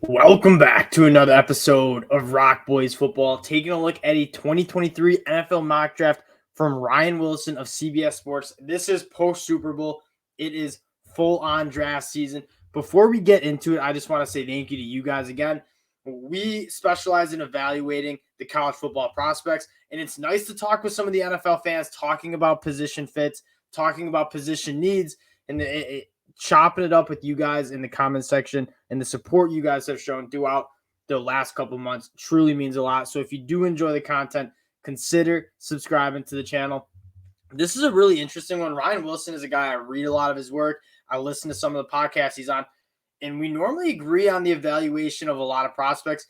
Welcome back to another episode of Rock Boys Football, taking a look at a 2023 NFL mock draft from Ryan Wilson of CBS Sports. This is post-Super Bowl. It is full-on draft season. Before we get into it, I just want to say thank you to you guys again. We specialize in evaluating the college football prospects, and it's nice to talk with some of the NFL fans, talking about position fits, talking about position needs, and chopping it up with you guys in the comment section, and the support you guys have shown throughout the last couple months truly means a lot. So if you do enjoy the content, consider subscribing to the channel. This is a really interesting one. Ryan Wilson is a guy, I read a lot of his work. I listen to some of the podcasts he's on, and we normally agree on the evaluation of a lot of prospects.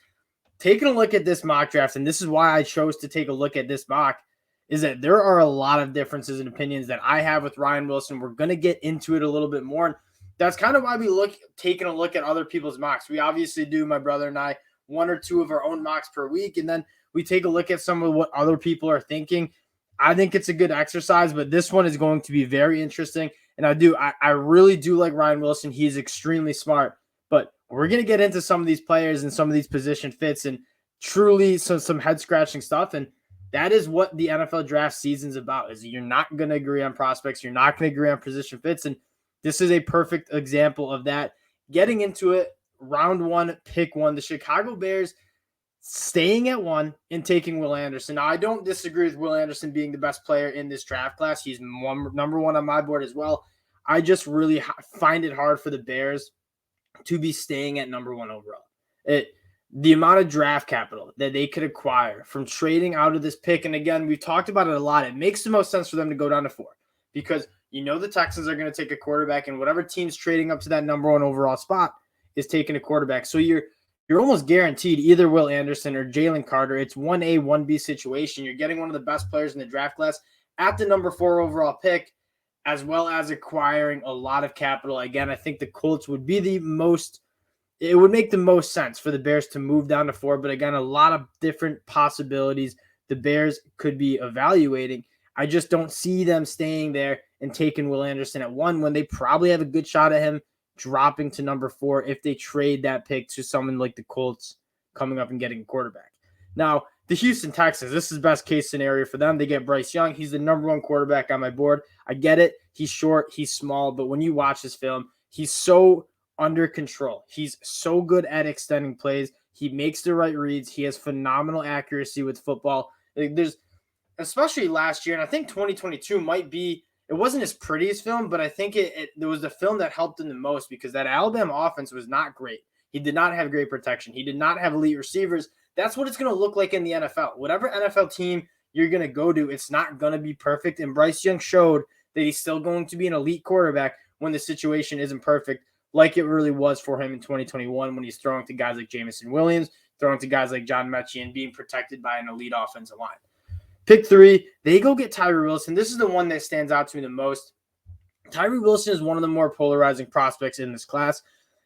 Taking a look at this mock draft, and this is why I chose to take a look at this mock, is that there are a lot of differences in opinions that I have with Ryan Wilson. We're going to get into it a little bit more. And that's kind of why we taking a look at other people's mocks. We obviously do, my brother and I, one or two of our own mocks per week, and then we take a look at some of what other people are thinking. I think it's a good exercise, but this one is going to be very interesting. And I really do like Ryan Wilson. He's extremely smart, but we're going to get into some of these players and some of these position fits and truly some head scratching stuff. And that is what the NFL draft season's about, is you're not going to agree on prospects. You're not going to agree on position fits. And this is a perfect example of that. Getting into it, round one, pick one, the Chicago Bears staying at one and taking Will Anderson. Now, I don't disagree with Will Anderson being the best player in this draft class. He's number one on my board as well. I just really find it hard for the Bears to be staying at number one overall. The amount of draft capital that they could acquire from trading out of this pick, and again, we've talked about it a lot, it makes the most sense for them to go down to 4 because you know the Texans are going to take a quarterback, and whatever team's trading up to that number one overall spot is taking a quarterback. So you're almost guaranteed either Will Anderson or Jalen Carter. It's 1A, 1B situation. You're getting one of the best players in the draft class at the number 4 overall pick, as well as acquiring a lot of capital. Again, I think the Colts would be it would make the most sense for the Bears to move down to 4. But again, a lot of different possibilities the Bears could be evaluating. I just don't see them staying there and taking Will Anderson at 1 when they probably have a good shot at him dropping to number 4 if they trade that pick to someone like the Colts coming up and getting a quarterback. Now, the Houston Texans, this is best case scenario for them. They get Bryce Young. He's the number 1 quarterback on my board. I get it. He's short. He's small. But when you watch this film, he's so under control. He's so good at extending plays. He makes the right reads. He has phenomenal accuracy with football. There's, especially last year, and I think 2022 might be, it wasn't his prettiest film, but I think there was the film that helped him the most because that Alabama offense was not great. He did not have great protection. He did not have elite receivers. That's what it's going to look like in the NFL. Whatever NFL team you're going to go to, it's not going to be perfect. And Bryce Young showed that he's still going to be an elite quarterback when the situation isn't perfect, like it really was for him in 2021 when he's throwing to guys like Jameson Williams, throwing to guys like John Mechie, and being protected by an elite offensive line. Pick 3, they go get Tyree Wilson. This is the one that stands out to me the most. Tyree Wilson is one of the more polarizing prospects in this class.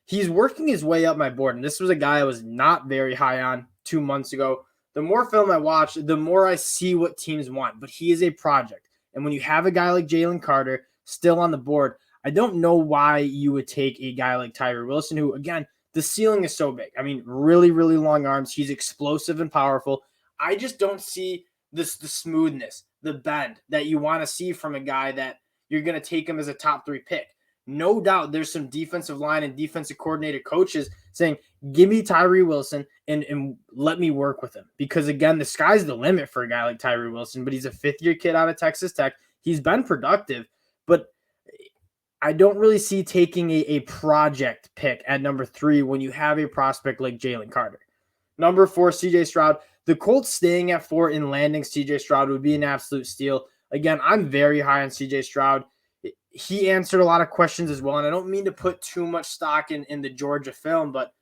He's working his way up my board, and this was a guy I was not very high on 2 months ago. The more film I watch, the more I see what teams want, but he is a project. And when you have a guy like Jalen Carter still on the board, I don't know why you would take a guy like Tyree Wilson, who, again, the ceiling is so big. I mean, really, really long arms. He's explosive and powerful. I just don't see the smoothness, the bend that you want to see from a guy that you're going to take him as a top 3 pick. No doubt there's some defensive line and defensive coordinator coaches saying, give me Tyree Wilson and let me work with him. Because, again, the sky's the limit for a guy like Tyree Wilson, but he's a 5th-year kid out of Texas Tech. He's been productive, but I don't really see taking a project pick at number 3 when you have a prospect like Jalen Carter. Number 4, CJ Stroud. The Colts staying at 4 and landing CJ Stroud would be an absolute steal. Again, I'm very high on CJ Stroud. He answered a lot of questions as well, and I don't mean to put too much stock in the Georgia film, but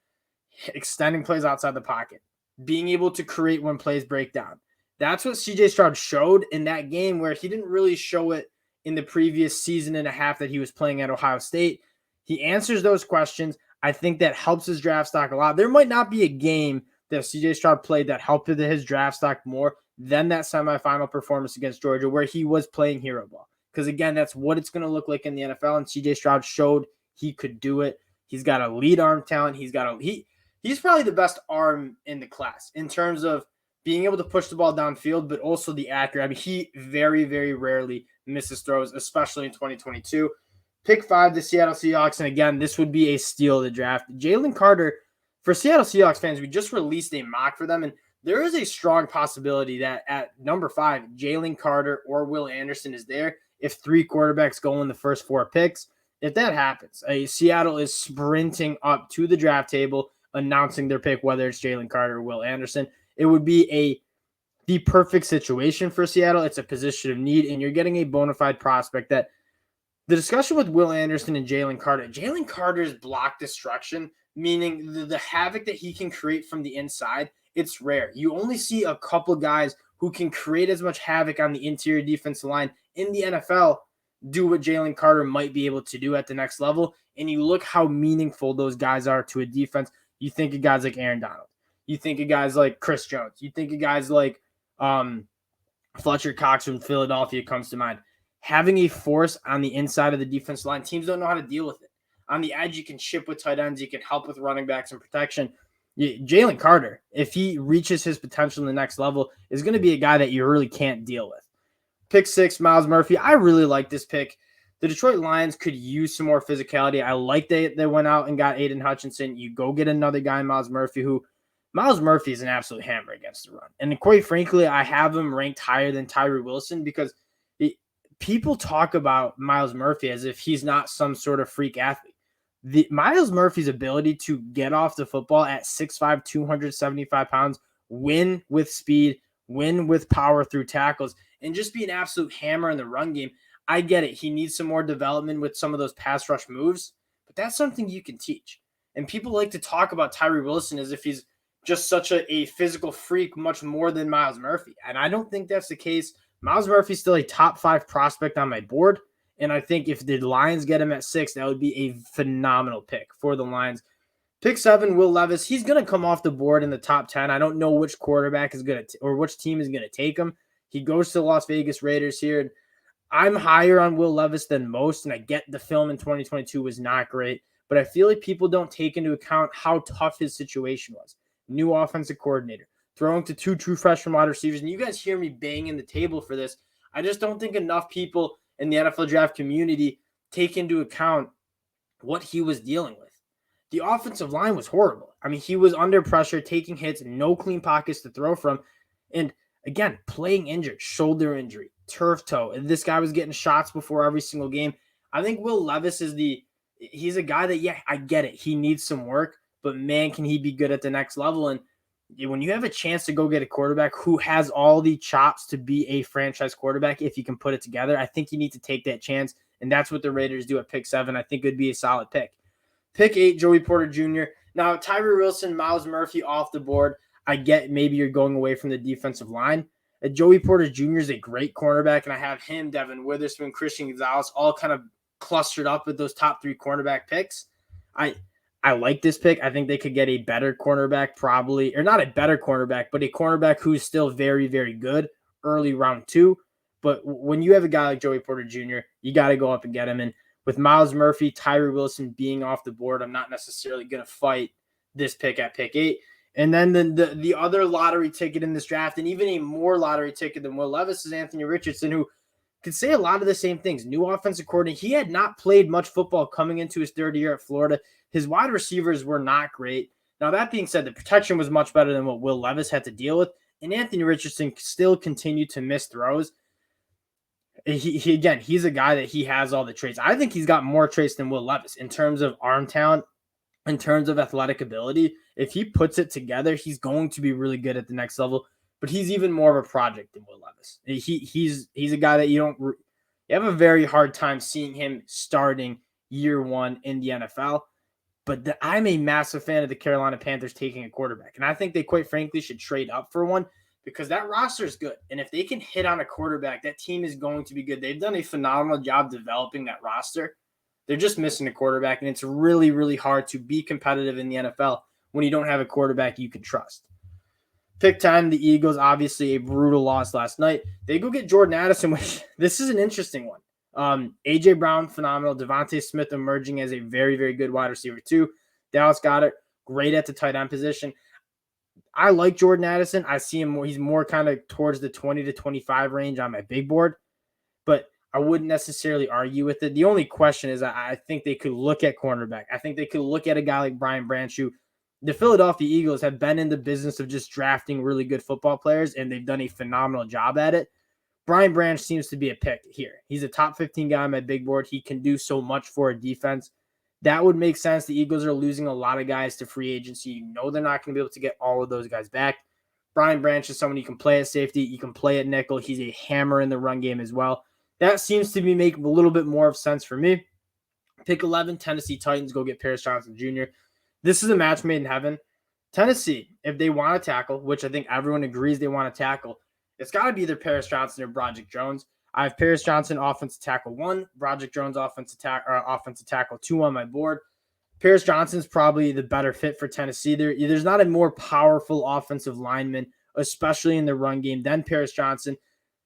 extending plays outside the pocket, being able to create when plays break down. That's what CJ Stroud showed in that game, where he didn't really show it in the previous season and a half that he was playing at Ohio State. He answers those questions. I think that helps his draft stock a lot. There might not be a game that CJ Stroud played that helped his draft stock more than that semifinal performance against Georgia, where he was playing hero ball. Because, again, that's what it's going to look like in the NFL, and CJ Stroud showed he could do it. He's got elite arm talent. He he's probably the best arm in the class in terms of being able to push the ball downfield, but also the accuracy. I mean, he very, very rarely misses throws, especially in 2022. Pick 5, the Seattle Seahawks. And again, this would be a steal of the draft. Jalen Carter, for Seattle Seahawks fans, we just released a mock for them. And there is a strong possibility that at number 5, Jalen Carter or Will Anderson is there if 3 quarterbacks go in the first 4 picks. If that happens, Seattle is sprinting up to the draft table, announcing their pick, whether it's Jalen Carter or Will Anderson. It would be the perfect situation for Seattle. It's a position of need, and you're getting a bona fide prospect that the discussion with Will Anderson and Jalen Carter's block destruction, meaning the havoc that he can create from the inside, it's rare. You only see a couple guys who can create as much havoc on the interior defensive line in the NFL do what Jalen Carter might be able to do at the next level. And you look how meaningful those guys are to a defense. You think of guys like Aaron Donald. You think of guys like Chris Jones. You think of guys like Fletcher Cox from Philadelphia comes to mind. Having a force on the inside of the defensive line, teams don't know how to deal with it. On the edge, you can ship with tight ends. You can help with running backs and protection. Jalen Carter, if he reaches his potential in the next level, is going to be a guy that you really can't deal with. Pick 6, Myles Murphy. I really like this pick. The Detroit Lions could use some more physicality. I like they went out and got Aiden Hutchinson. You go get another guy, Myles Murphy, Myles Murphy is an absolute hammer against the run. And quite frankly, I have him ranked higher than Tyree Wilson because people talk about Myles Murphy as if he's not some sort of freak athlete. Myles Murphy's ability to get off the football at 6'5", 275 pounds, win with speed, win with power through tackles, and just be an absolute hammer in the run game. I get it. He needs some more development with some of those pass rush moves, but that's something you can teach. And people like to talk about Tyree Wilson as if he's just such a physical freak, much more than Myles Murphy. And I don't think that's the case. Myles Murphy's still a top 5 prospect on my board. And I think if the Lions get him at 6, that would be a phenomenal pick for the Lions. Pick 7, Will Levis. He's going to come off the board in the top 10. I don't know which quarterback is going to, or which team is going to take him. He goes to the Las Vegas Raiders here. I'm higher on Will Levis than most, and I get the film in 2022 was not great, but I feel like people don't take into account how tough his situation was. New offensive coordinator, throwing to 2 true freshman wide receivers. And you guys hear me banging the table for this. I just don't think enough people in the NFL draft community take into account what he was dealing with. The offensive line was horrible. I mean, he was under pressure, taking hits, no clean pockets to throw from. And again, playing injured, shoulder injury, turf toe. And this guy was getting shots before every single game. I think Will Levis he's a guy that, yeah, I get it. He needs some work. But man, can he be good at the next level. And when you have a chance to go get a quarterback who has all the chops to be a franchise quarterback, if you can put it together, I think you need to take that chance. And that's what the Raiders do at pick 7. I think it would be a solid pick. Pick 8, Joey Porter Jr. Now, Tyree Wilson, Myles Murphy off the board. I get maybe you're going away from the defensive line. Joey Porter Jr. is a great cornerback, and I have him, Devon Witherspoon, Christian Gonzalez, all kind of clustered up with those top 3 cornerback picks. I like this pick. I think they could get a better cornerback probably, or not a better cornerback, but a cornerback who's still very, very good early round 2. But when you have a guy like Joey Porter Jr., you got to go up and get him. And with Myles Murphy, Tyree Wilson being off the board, I'm not necessarily going to fight this pick at pick 8. And then the other lottery ticket in this draft, and even a more lottery ticket than Will Levis, is Anthony Richardson, who could say a lot of the same things. New offensive coordinator. He had not played much football coming into his 3rd year at Florida. His wide receivers were not great. Now, that being said, the protection was much better than what Will Levis had to deal with. And Anthony Richardson still continued to miss throws. He's a guy that he has all the traits. I think he's got more traits than Will Levis in terms of arm talent, in terms of athletic ability. If he puts it together, he's going to be really good at the next level. But he's even more of a project than Will Levis. He's a guy that you have a very hard time seeing him starting year 1 in the NFL. But I'm a massive fan of the Carolina Panthers taking a quarterback. And I think they, quite frankly, should trade up for one because that roster is good. And if they can hit on a quarterback, that team is going to be good. They've done a phenomenal job developing that roster. They're just missing a quarterback, and it's really, really hard to be competitive in the NFL when you don't have a quarterback you can trust. Pick 10, the Eagles, obviously a brutal loss last night. They go get Jordan Addison, which this is an interesting one. A.J. Brown, phenomenal. Devontae Smith emerging as a very, very good wide receiver too. Dallas Goedert, great at the tight end position. I like Jordan Addison. I see him more. He's more kind of towards the 20 to 25 range on my big board, but I wouldn't necessarily argue with it. The only question is I think they could look at cornerback. I think they could look at a guy like Brian Branch, who the Philadelphia Eagles have been in the business of just drafting really good football players, and they've done a phenomenal job at it. Brian Branch seems to be a pick here. He's a top 15 guy on my big board. He can do so much for a defense. That would make sense. The Eagles are losing a lot of guys to free agency. You know they're not going to be able to get all of those guys back. Brian Branch is someone you can play at safety. You can play at nickel. He's a hammer in the run game as well. That seems to be making a little bit more of sense for me. Pick 11, Tennessee Titans, go get Paris Johnson Jr. This is a match made in heaven. Tennessee, if they want to tackle, which I think everyone agrees they want to tackle, it's got to be either Paris Johnson or Broderick Jones. I have Paris Johnson, offensive tackle 1, Broderick Jones, offensive tackle 2 on my board. Paris Johnson's probably the better fit for Tennessee. There's not a more powerful offensive lineman, especially in the run game, than Paris Johnson.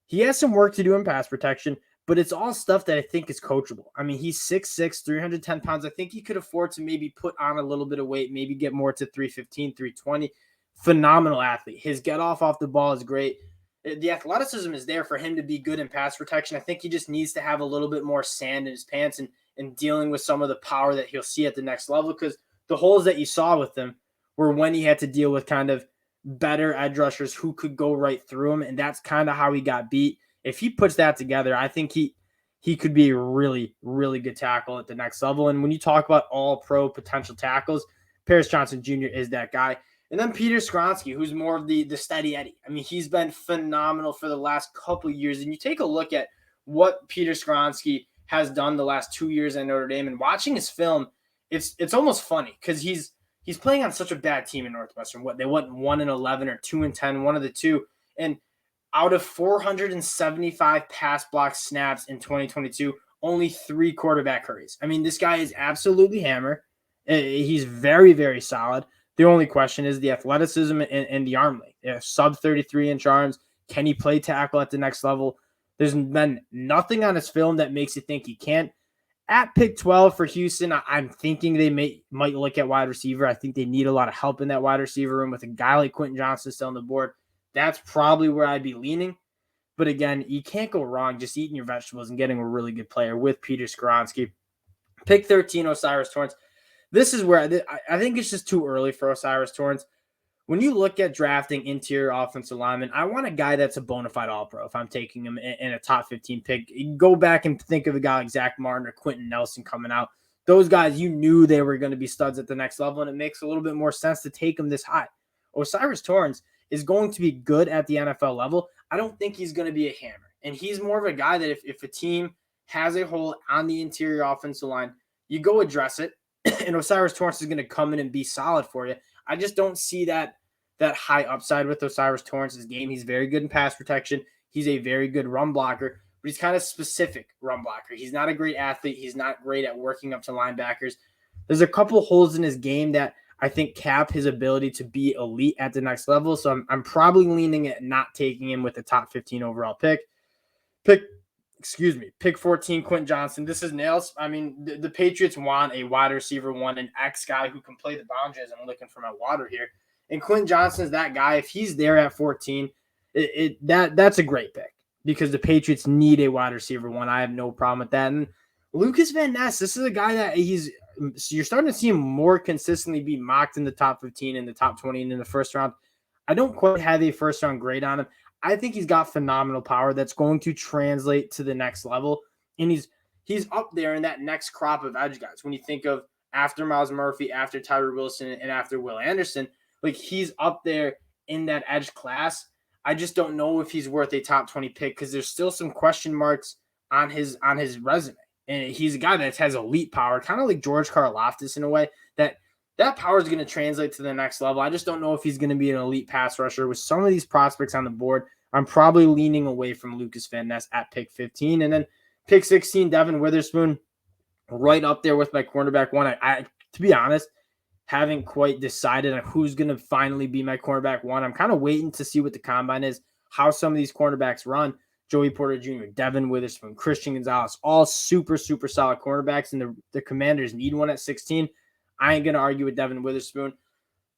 He has some work to do in pass protection, but it's all stuff that I think is coachable. I mean, he's 6'6", 310 pounds. I think he could afford to maybe put on a little bit of weight, maybe get more to 315, 320. Phenomenal athlete. His get off the ball is great. The athleticism is there for him to be good in pass protection. I think he just needs to have a little bit more sand in his pants and dealing with some of the power that he'll see at the next level, because the holes that you saw with him were when he had to deal with kind of better edge rushers who could go right through him, and that's kind of how he got beat. If he puts that together, I think he could be a really, really good tackle at the next level. And when you talk about all-pro potential tackles, Paris Johnson Jr. is that guy. And then Peter Skoronski, who's more of the steady Eddie. I mean, he's been phenomenal for the last couple of years. And you take a look at what Peter Skoronski has done the last 2 years at Notre Dame, and watching his film, it's almost funny because he's playing on such a bad team in Northwestern. They went 1-11 or 2-10, one of the two. And out of 475 pass block snaps in 2022, only 3 quarterback hurries. I mean, this guy is absolutely hammer. He's very, very solid. The only question is the athleticism and the arm length. Sub 33-inch arms. Can he play tackle at the next level? There's been nothing on his film that makes you think he can't. At pick 12 for Houston, I'm thinking they might look at wide receiver. I think they need a lot of help in that wide receiver room with a guy like Quentin Johnston still on the board. That's probably where I'd be leaning. But again, you can't go wrong just eating your vegetables and getting a really good player with Peter Skoronski. Pick 13, O'Cyrus Torrence. This is where I think it's just too early for O'Cyrus Torrence. When you look at drafting interior offensive linemen, I want a guy that's a bona fide all-pro if I'm taking him in a top 15 pick. Go back and think of a guy like Zach Martin or Quentin Nelson coming out. Those guys, you knew they were going to be studs at the next level, and it makes a little bit more sense to take them this high. O'Cyrus Torrence is going to be good at the NFL level. I don't think he's going to be a hammer. And he's more of a guy that if a team has a hole on the interior offensive line, you go address it, and O'Cyrus Torrence is going to come in and be solid for you. I just don't see that high upside with O'Cyrus Torrence's game. He's very good in pass protection. He's a very good run blocker, but he's kind of specific run blocker. He's not a great athlete. He's not great at working up to linebackers. There's a couple holes in his game that I think cap his ability to be elite at the next level. So I'm probably leaning at not taking him with the top 15 overall pick. Pick 14, Quentin Johnston. This is nails. I mean, the Patriots want a wide receiver one, an X guy who can play the boundaries. I'm looking for my water here. And Quentin Johnston is that guy. If he's there at 14, that's a great pick because the Patriots need a wide receiver one. I have no problem with that. And Lukas Van Ness, this is a guy that you're starting to see him more consistently be mocked in the top 15, in the top 20, and in the first round. I don't quite have a first round grade on him. I think he's got phenomenal power that's going to translate to the next level. And he's up there in that next crop of edge guys. When you think of after Myles Murphy, after Tyree Wilson, and after Will Anderson, like he's up there in that edge class. I just don't know if he's worth a top 20 pick because there's still some question marks on his resume. And he's a guy that has elite power, kind of like George Karlaftis in a way, that power is going to translate to the next level. I just don't know if he's going to be an elite pass rusher. With some of these prospects on the board, I'm probably leaning away from Lukas Van Ness at pick 15. And then pick 16, Devon Witherspoon, right up there with my cornerback one. I to be honest, haven't quite decided on who's going to finally be my cornerback one. I'm kind of waiting to see what the combine is, how some of these cornerbacks run. Joey Porter Jr., Devon Witherspoon, Christian Gonzalez, all super, super solid cornerbacks, and the Commanders need one at 16. I ain't going to argue with Devon Witherspoon.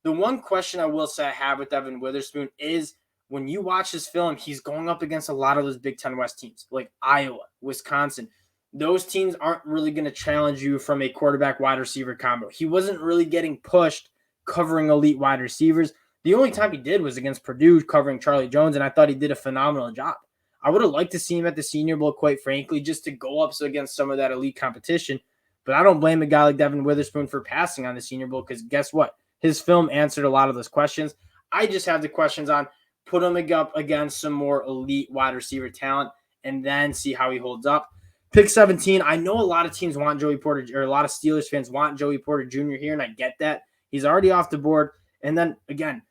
The one question I will say I have with Devon Witherspoon is when you watch his film, he's going up against a lot of those Big Ten West teams like Iowa, Wisconsin. Those teams aren't really going to challenge you from a quarterback wide receiver combo. He wasn't really getting pushed covering elite wide receivers. The only time he did was against Purdue covering Charlie Jones, and I thought he did a phenomenal job. I would have liked to see him at the Senior Bowl, quite frankly, just to go up against some of that elite competition. But I don't blame a guy like Devon Witherspoon for passing on the Senior Bowl because guess what? His film answered a lot of those questions. I just have the questions on put him up against some more elite wide receiver talent and then see how he holds up. Pick 17, I know a lot of teams want Joey Porter, or a lot of Steelers fans want Joey Porter Jr. here, and I get that. He's already off the board. And then, again,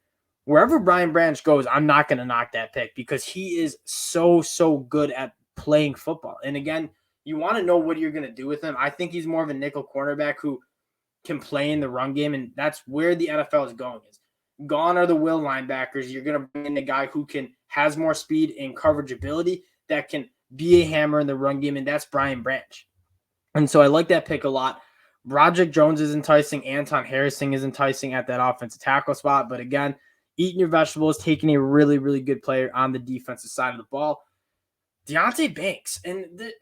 wherever Brian Branch goes, I'm not going to knock that pick because he is so good at playing football. And, again, you want to know what you're going to do with him. I think he's more of a nickel cornerback who can play in the run game, and that's where the NFL is going. Is gone are the will linebackers. You're going to bring in a guy who has more speed and coverage ability that can be a hammer in the run game, and that's Brian Branch. And so I like that pick a lot. Broderick Jones is enticing. Anton Harrison is enticing at that offensive tackle spot. But again, eating your vegetables, taking a really, really good player on the defensive side of the ball. Deonte Banks. And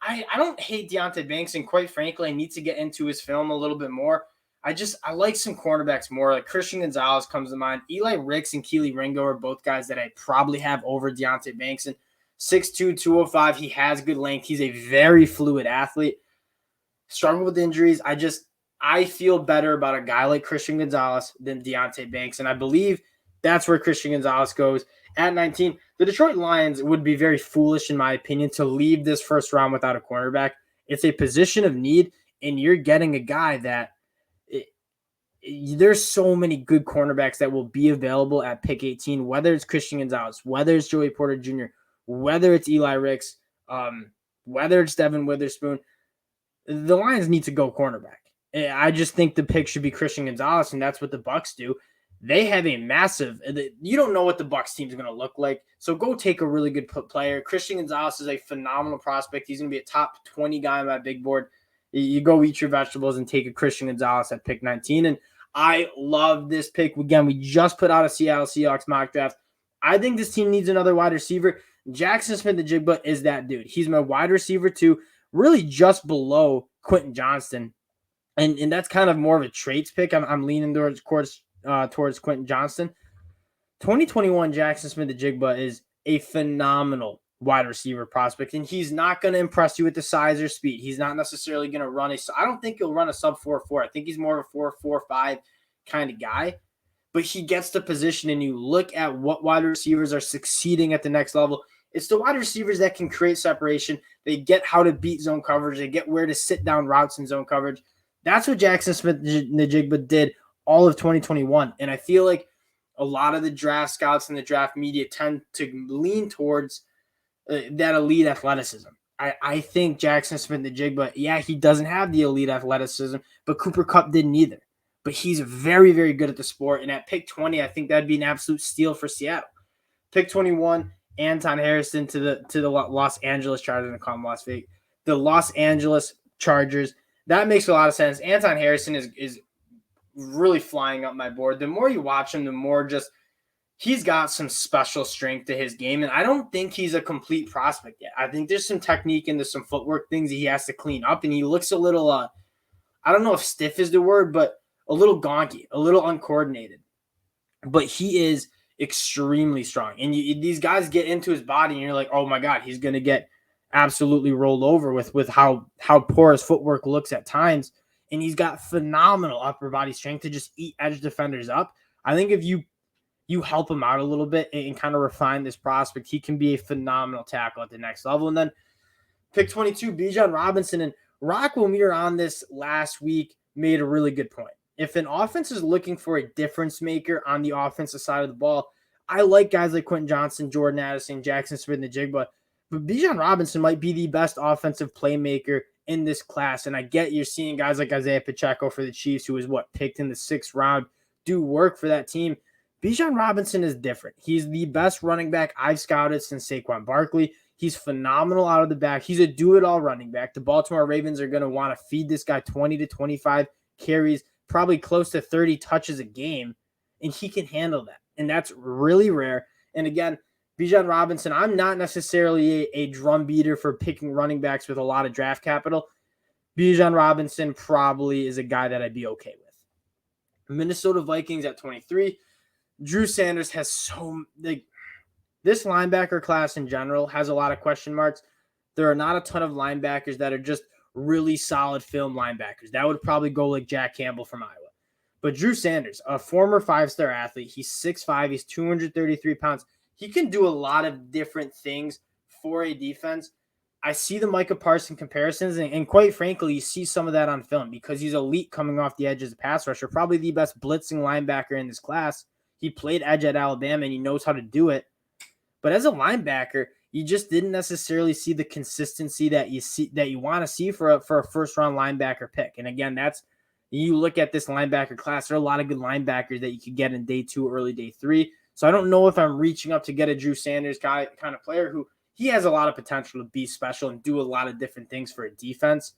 I don't hate Deonte Banks, and quite frankly, I need to get into his film a little bit more. I like some cornerbacks more. Like Christian Gonzalez comes to mind. Eli Ricks and Keely Ringo are both guys that I probably have over Deonte Banks. And 6'2", 205, he has good length. He's a very fluid athlete. Struggle with injuries. I feel better about a guy like Christian Gonzalez than Deonte Banks, and I believe that's where Christian Gonzalez goes at 19. The Detroit Lions would be very foolish, in my opinion, to leave this first round without a cornerback. It's a position of need, and you're getting a guy that there's so many good cornerbacks that will be available at pick 18, whether it's Christian Gonzalez, whether it's Joey Porter Jr., whether it's Eli Ricks, whether it's Devon Witherspoon. The Lions need to go cornerback. I just think the pick should be Christian Gonzalez, and that's what the Bucs do. They have a massive – you don't know what the Bucs team is going to look like, so go take a really good player. Christian Gonzalez is a phenomenal prospect. He's going to be a top 20 guy on my big board. You go eat your vegetables and take a Christian Gonzalez at pick 19, and I love this pick. Again, we just put out a Seattle Seahawks mock draft. I think this team needs another wide receiver. Jaxon Smith-Njigba is that dude. He's my wide receiver too, really just below Quentin Johnston. And that's kind of more of a traits pick. I'm leaning towards Quentin Johnston. 2021 Jaxon Smith-Njigba is a phenomenal wide receiver prospect, and he's not going to impress you with the size or speed. He's not necessarily going to run I don't think he'll run a sub 4.4. I think he's more of a 4.45 kind of guy. But he gets the position, and you look at what wide receivers are succeeding at the next level. It's the wide receivers that can create separation. They get how to beat zone coverage. They get where to sit down routes in zone coverage. That's what Jaxon Smith-Njigba did all of 2021. And I feel like a lot of the draft scouts and the draft media tend to lean towards that elite athleticism. I think Jaxon Smith-Njigba, yeah, he doesn't have the elite athleticism, but Cooper Kupp didn't either. But he's very, very good at the sport. And at pick 20, I think that'd be an absolute steal for Seattle. Pick 21, Anton Harrison to the Los Angeles Chargers. I call him Las Vegas. The Los Angeles Chargers. That makes a lot of sense. Anton Harrison is really flying up my board. The more you watch him, the more just he's got some special strength to his game. And I don't think he's a complete prospect yet. I think there's some technique and there's some footwork things that he has to clean up. And he looks a little, I don't know if stiff is the word, but a little gonky, a little uncoordinated. But he is extremely strong. And these guys get into his body and you're like, oh my God, he's going to get absolutely rolled over with how poor his footwork looks at times. And he's got phenomenal upper body strength to just eat edge defenders up. I think if you help him out a little bit and kind of refine this prospect, he can be a phenomenal tackle at the next level. And then pick 22, Bijan Robinson. And Rock, when we were on this last week, made a really good point. If an offense is looking for a difference maker on the offensive side of the ball, I like guys like Quentin Johnston, Jordan Addison, Jaxon Smith-Njigba, but Bijan Robinson might be the best offensive playmaker in this class. And I get you're seeing guys like Isaiah Pacheco for the Chiefs, who was picked in the 6th round, do work for that team. Bijan Robinson is different. He's the best running back I've scouted since Saquon Barkley. He's phenomenal out of the back. He's a do-it-all running back. The Baltimore Ravens are going to want to feed this guy 20 to 25 carries, probably close to 30 touches a game. and he can handle that. And that's really rare. And again, Bijan Robinson, I'm not necessarily a drum beater for picking running backs with a lot of draft capital. Bijan Robinson probably is a guy that I'd be okay with. Minnesota Vikings at 23. Drew Sanders has this linebacker class in general has a lot of question marks. There are not a ton of linebackers that are just really solid film linebackers. That would probably go like Jack Campbell from Iowa. But Drew Sanders, a former 5-star athlete, he's 6'5", he's 233 pounds. He can do a lot of different things for a defense. I see the Micah Parsons comparisons, and quite frankly, you see some of that on film because he's elite coming off the edge as a pass rusher, probably the best blitzing linebacker in this class. He played edge at Alabama, and he knows how to do it. But as a linebacker, you just didn't necessarily see the consistency that you want to see for a first-round linebacker pick. And again, you look at this linebacker class, there are a lot of good linebackers that you could get in day 2, early day 3. So I don't know if I'm reaching up to get a Drew Sanders kind of player who he has a lot of potential to be special and do a lot of different things for a defense.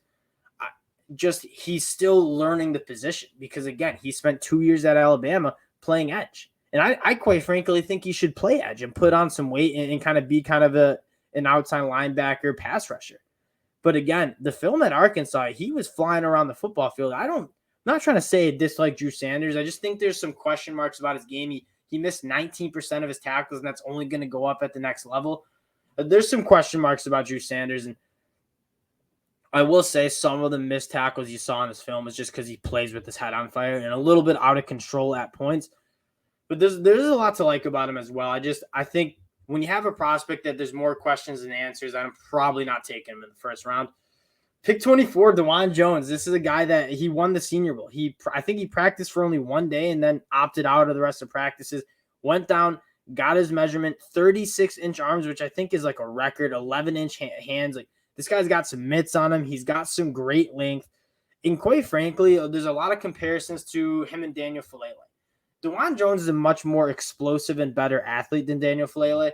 He's still learning the position because, again, he spent 2 years at Alabama playing edge. And I quite frankly think he should play edge and put on some weight and kind of be kind of an outside linebacker pass rusher. But again, the film at Arkansas, he was flying around the football field. I'm not trying to say I dislike Drew Sanders. I just think there's some question marks about his game. He missed 19% of his tackles, and that's only going to go up at the next level. But there's some question marks about Drew Sanders, and I will say some of the missed tackles you saw in this film is just because he plays with his head on fire and a little bit out of control at points. But there's a lot to like about him as well. I think when you have a prospect that there's more questions than answers, I'm probably not taking him in the first round. Pick 24, DeJuan Jones. This is a guy that he won the Senior Bowl. I think he practiced for only one day and then opted out of the rest of practices. Went down, got his measurement, 36-inch arms, which I think is like a record, 11-inch hands. Like this guy's got some mitts on him. He's got some great length. And quite frankly, there's a lot of comparisons to him and Daniel Falele. DeJuan Jones is a much more explosive and better athlete than Daniel Falele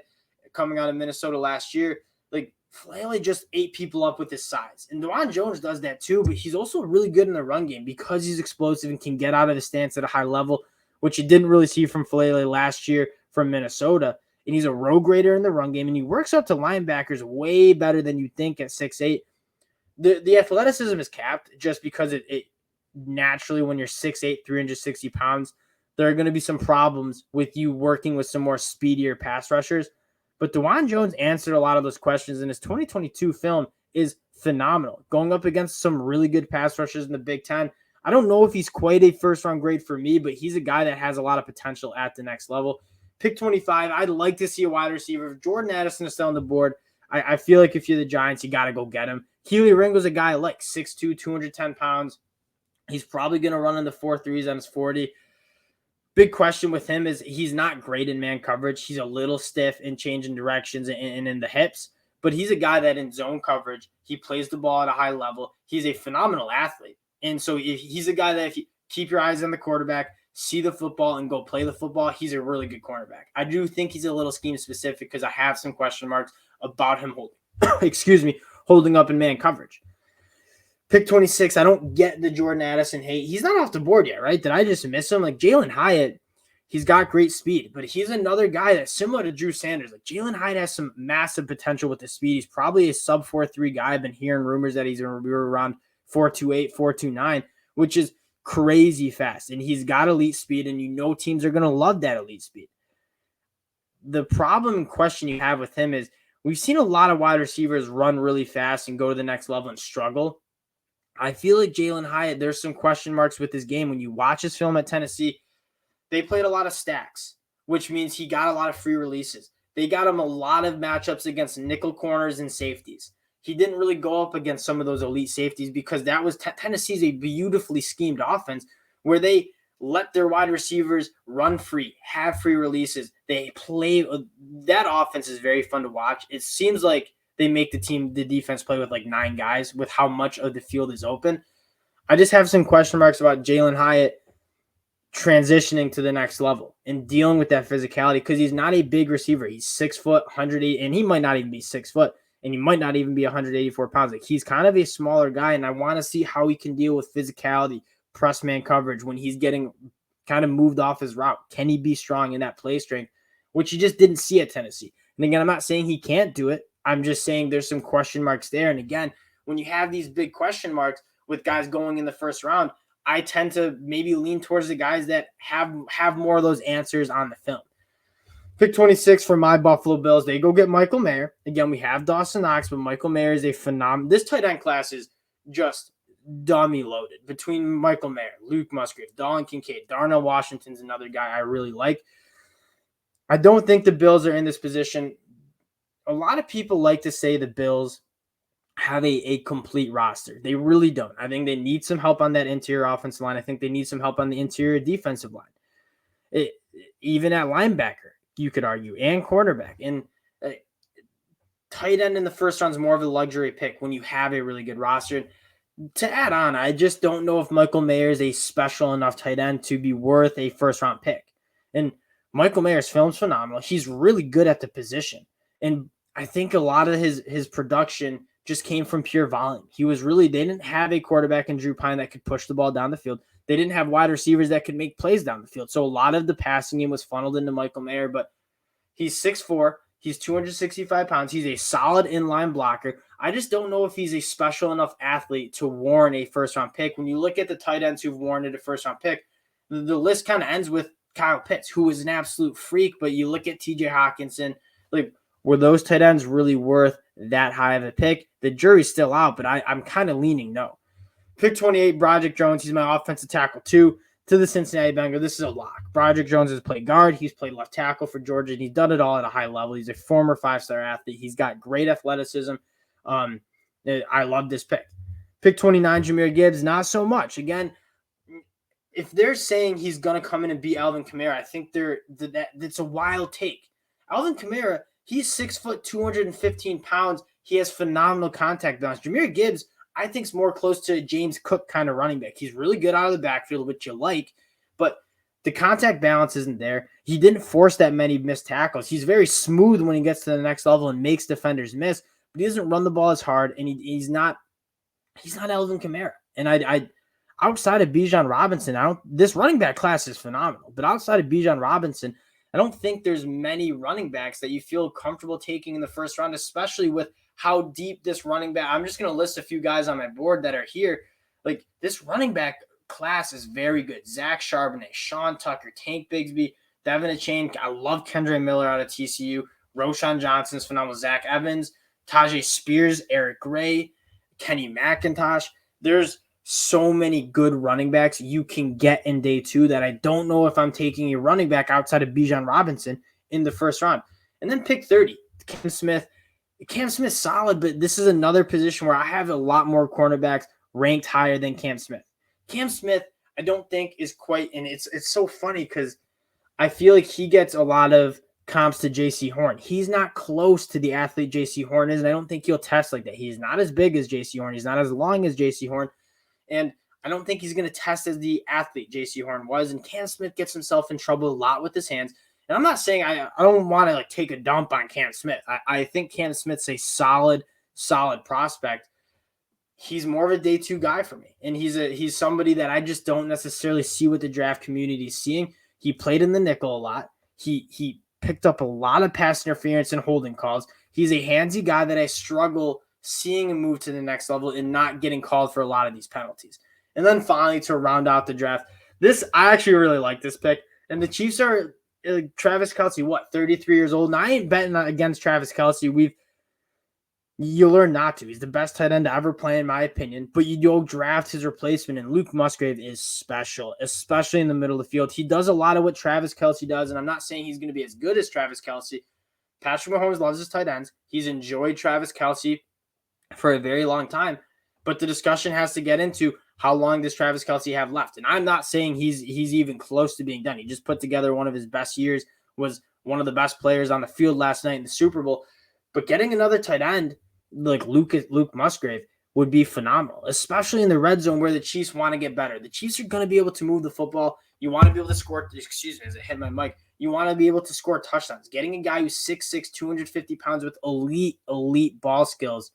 coming out of Minnesota last year. Like Falele just ate people up with his size. And DeJuan Jones does that too, but he's also really good in the run game because he's explosive and can get out of the stance at a high level, which you didn't really see from Falele last year from Minnesota. And he's a road grader in the run game, and he works up to linebackers way better than you think at 6'8". The athleticism is capped just because it naturally, when you're 6'8", 360 pounds, there are going to be some problems with you working with some more speedier pass rushers. But DeJuan Jones answered a lot of those questions, and his 2022 film is phenomenal. Going up against some really good pass rushers in the Big Ten. I don't know if he's quite a first-round grade for me, but he's a guy that has a lot of potential at the next level. Pick 25, I'd like to see a wide receiver. If Jordan Addison is still on the board, I feel like if you're the Giants, you got to go get him. Keely Ringo's a guy like 6'2", 210 pounds. He's probably going to run in the 4.3s on his 40. Big question with him is he's not great in man coverage. He's a little stiff in changing directions and in the hips, but he's a guy that in zone coverage, he plays the ball at a high level. He's a phenomenal athlete. And so if he's a guy that if you keep your eyes on the quarterback, see the football, and go play the football, he's a really good cornerback. I do think he's a little scheme specific because I have some question marks about him holding up in man coverage. Pick 26, I don't get the Jordan Addison hate. He's not off the board yet, right? Did I just miss him? Like Jalen Hyatt, he's got great speed, but he's another guy that's similar to Drew Sanders. Like Jalen Hyatt has some massive potential with the speed. He's probably a sub 4.3 guy. I've been hearing rumors that he's going to be around 4.28, 4.29, which is crazy fast. And he's got elite speed, and you know teams are going to love that elite speed. The problem and question you have with him is we've seen a lot of wide receivers run really fast and go to the next level and struggle. I feel like Jalen Hyatt, there's some question marks with his game. When you watch his film at Tennessee, they played a lot of stacks, which means he got a lot of free releases. They got him a lot of matchups against nickel corners and safeties. He didn't really go up against some of those elite safeties because that was Tennessee's a beautifully schemed offense where they let their wide receivers run free, have free releases. They play that offense is very fun to watch. It seems like they make the defense play with like 9 guys with how much of the field is open. I just have some question marks about Jalen Hyatt transitioning to the next level and dealing with that physicality because he's not a big receiver. He's 6 foot, 180, and he might not even be 6 foot, and he might not even be 184 pounds. Like he's kind of a smaller guy, and I want to see how he can deal with physicality, press man coverage when he's getting kind of moved off his route. Can he be strong in that play strength, which you just didn't see at Tennessee? And again, I'm not saying he can't do it. I'm just saying there's some question marks there. And again, when you have these big question marks with guys going in the first round, I tend to maybe lean towards the guys that have more of those answers on the film. Pick 26 for my Buffalo Bills. They go get Michael Mayer. Again, we have Dawson Knox, but Michael Mayer is a phenomenal. This tight end class is just dummy loaded between Michael Mayer, Luke Musgrave, Dalton Kincaid, Darnell Washington's another guy I really like. I don't think the Bills are in this position. A lot of people like to say the Bills have a complete roster. They really don't. I think they need some help on that interior offensive line. I think they need some help on the interior defensive line. Even at linebacker, you could argue, and cornerback. And tight end in the first round is more of a luxury pick when you have a really good roster. To add on, I just don't know if Michael Mayer is a special enough tight end to be worth a first-round pick. And Michael Mayer's film's phenomenal. He's really good at the position. And I think a lot of his production just came from pure volume. They didn't have a quarterback in Drew Pine that could push the ball down the field. They didn't have wide receivers that could make plays down the field. So a lot of the passing game was funneled into Michael Mayer, but he's 6'4", he's 265 pounds. He's a solid inline blocker. I just don't know if he's a special enough athlete to warrant a first-round pick. When you look at the tight ends who've warranted a first-round pick, the list kind of ends with Kyle Pitts, who is an absolute freak, but you look at TJ Hawkinson, like, were those tight ends really worth that high of a pick? The jury's still out, but I'm kind of leaning no. Pick 28, Broderick Jones. He's my offensive tackle, too, to the Cincinnati Bengals. This is a lock. Broderick Jones has played guard. He's played left tackle for Georgia, and he's done it all at a high level. He's a former five-star athlete. He's got great athleticism. I love this pick. Pick 29, Jahmyr Gibbs, not so much. Again, if they're saying he's going to come in and beat Alvin Kamara, I think that's a wild take. Alvin Kamara, he's 6 foot, 215 pounds. He has phenomenal contact balance. Jahmyr Gibbs, I think, is more close to a James Cook kind of running back. He's really good out of the backfield, which you like, but the contact balance isn't there. He didn't force that many missed tackles. He's very smooth when he gets to the next level and makes defenders miss, but he doesn't run the ball as hard, and he's not Alvin Kamara. And I outside of Bijan Robinson, this running back class is phenomenal, but outside of Bijan Robinson, I don't think there's many running backs that you feel comfortable taking in the first round, especially with how deep this running back. I'm just going to list a few guys on my board that are here. Like, this running back class is very good. Zach Charbonnet, Sean Tucker, Tank Bigsby, Devin Achane. I love Kendre Miller out of TCU. Roshan Johnson's phenomenal. Zach Evans, Tajay Spears, Eric Gray, Kenny McIntosh. There's so many good running backs you can get in day two that I don't know if I'm taking a running back outside of Bijan Robinson in the first round. And then pick 30, Cam Smith. Cam Smith's solid, but this is another position where I have a lot more cornerbacks ranked higher than Cam Smith. Cam Smith, I don't think is quite, and it's so funny because I feel like he gets a lot of comps to J.C. Horn. He's not close to the athlete J.C. Horn is, and I don't think he'll test like that. He's not as big as J.C. Horn. He's not as long as J.C. Horn, and I don't think he's going to test as the athlete J.C. Horn was, and Cam Smith gets himself in trouble a lot with his hands. And I'm not saying I don't want to take a dump on Cam Smith. I think Cam Smith's a solid prospect. He's more of a day two guy for me. And he's somebody that I just don't necessarily see what the draft community is seeing. He played in the nickel a lot. He picked up a lot of pass interference and holding calls. He's a handsy guy that I struggle seeing him move to the next level and not getting called for a lot of these penalties. And then finally, to round out the draft, I actually really like this pick. And the Chiefs are Travis Kelce, 33 years old? And I ain't betting against Travis Kelce. You learn not to. He's the best tight end to ever play, in my opinion. But you don't draft his replacement, and Luke Musgrave is special, especially in the middle of the field. He does a lot of what Travis Kelce does, and I'm not saying he's going to be as good as Travis Kelce. Patrick Mahomes loves his tight ends. He's enjoyed Travis Kelce for a very long time. But the discussion has to get into how long does Travis Kelce have left? And I'm not saying he's even close to being done. He just put together one of his best years, was one of the best players on the field last night in the Super Bowl. But getting another tight end like Luke Musgrave would be phenomenal, especially in the red zone where the Chiefs want to get better. The Chiefs are going to be able to move the football. You want to be able to score, excuse me, as I hit my mic, you want to be able to score touchdowns. Getting a guy who's 6'6", 250 pounds with elite ball skills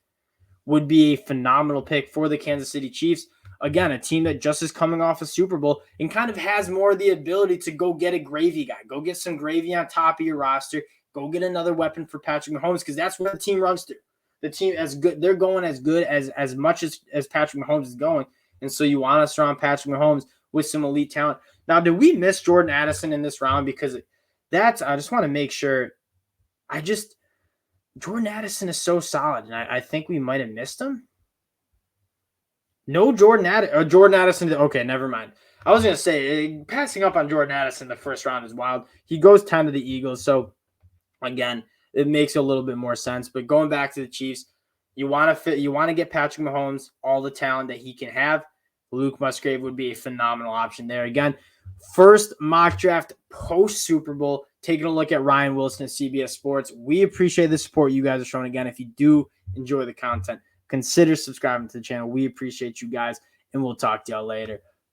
would be a phenomenal pick for the Kansas City Chiefs. again, a team that just is coming off a Super Bowl and kind of has more of the ability to go get a gravy guy, go get some gravy on top of your roster, go get another weapon for Patrick Mahomes, because that's where the team runs to. The team as good, they're going as good as much as Patrick Mahomes is going. And so you want to surround Patrick Mahomes with some elite talent. Now, did we miss Jordan Addison in this round? Because I just want to make sure. Jordan Addison is so solid, and I think we might have missed him. No Jordan Addison. Okay, never mind. I was going to say, passing up on Jordan Addison the first round is wild. He goes 10 to the Eagles, so again, it makes a little bit more sense. But going back to the Chiefs, you want to get Patrick Mahomes all the talent that he can have. Luke Musgrave would be a phenomenal option there. Again, first mock draft post Super Bowl, taking a look at Ryan Wilson at CBS Sports. We appreciate the support you guys are showing. Again, if you do enjoy the content, consider subscribing to the channel. We appreciate you guys, and we'll talk to y'all later.